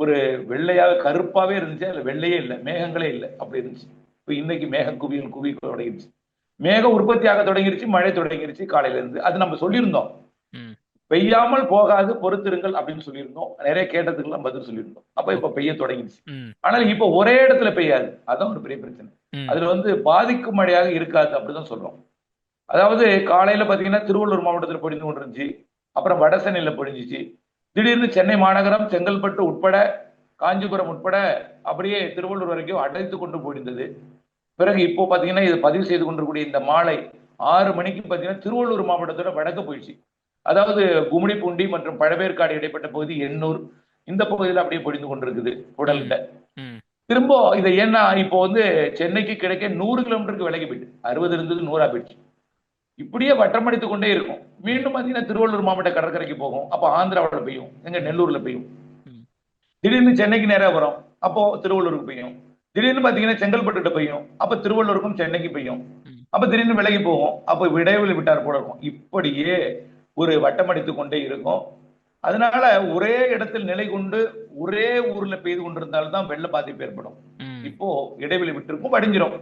ஒரு வெள்ளையாக கருப்பாவே இருந்துச்சு. அதுல வெள்ளையே இல்ல. மேகங்களே இல்ல. அப்படி இருந்துச்சு. இப்ப இன்னைக்கு மேக குவியல் குவி தொடங்கிருச்சு. மேகம் உற்பத்தியாக தொடங்கிருச்சு. மழை தொடங்கிருச்சு காலையில இருந்து. அது நம்ம சொல்லியிருந்தோம். ம். பெய்யாமல் போகாது பொறுத்திருங்கள் அப்படின்னு சொல்லியிருந்தோம். நிறைய கேட்டதுக்கெல்லாம் பதில் சொல்லியிருந்தோம். அப்ப இப்ப ஓகே. பெய்ய தொடங்கிடுச்சு. ம். ஆனால் இப்ப ஒரே இடத்துல பெய்யாது. அதான் ஒரு பெரிய பிரச்சனை. ம். அதுல பாதிக்கும் மழையாக இருக்காது அப்படிதான் சொல்றோம். அதாவது காலையில பாத்தீங்கன்னா திருவள்ளூர் மாவட்டத்தில் பொழிந்து கொண்டிருந்துச்சு. அப்புறம் வட சென்னையில பொழிஞ்சிச்சு. திடீர்னு சென்னை மாநகரம், செங்கல்பட்டு உட்பட, காஞ்சிபுரம் உட்பட அப்படியே திருவள்ளூர் வரைக்கும் அடைத்து கொண்டு போயிருந்தது. பிறகு இப்போ பாத்தீங்கன்னா இது பதிவு செய்து கொண்டிருக்கக்கூடிய இந்த மாலை 6 மணிக்கு பாத்தீங்கன்னா திருவள்ளூர் மாவட்டத்தோட வடக்கு போயிடுச்சு. அதாவது கும்மிடிப்பூண்டி மற்றும் பழவேற்காடு இடைப்பட்ட பகுதி எண்ணூர் இந்த பகுதியில் அப்படியே பொழிந்து கொண்டிருக்குது ம். உடல்கிட்ட. ம். திரும்ப இதை ஏன்னா இப்போ சென்னைக்கு கிடைக்க 100 கிலோமீட்டருக்கு விலகி போயிட்டு 60 இருந்தது 100 போயிடுச்சு. இப்படியே வட்டமடித்து கொண்டே இருக்கும். ம். மீண்டும் பாத்தீங்கன்னா திருவள்ளூர் மாவட்ட கடற்கரைக்கு போகும். அப்ப ஆந்திராவில் பெய்யும், எங்க நெல்லூர்ல பெய்யும். ம். திடீர்னு சென்னைக்கு நேரா வரும், அப்போ திருவள்ளூருக்கு பெய்யும். திடீர்னு பாத்தீங்கன்னா செங்கல்பட்டு பெய்யும், அப்ப திருவள்ளூருக்கும் சென்னைக்கு பெய்யும். ம். அப்ப திடீர்னு விலகி போகும், அப்ப இடைவெளி விட்டார் போல இருக்கும். இப்படியே ஒரு வட்டமடித்து கொண்டே இருக்கும். அதனால ஒரே இடத்தில் நிலை கொண்டு ஒரே ஊர்ல பெய்து கொண்டிருந்தால்தான் வெள்ள பாதிப்பு ஏற்படும். ம். இப்போ இடைவெளி விட்டு இருக்கும், வடிஞ்சிரும்.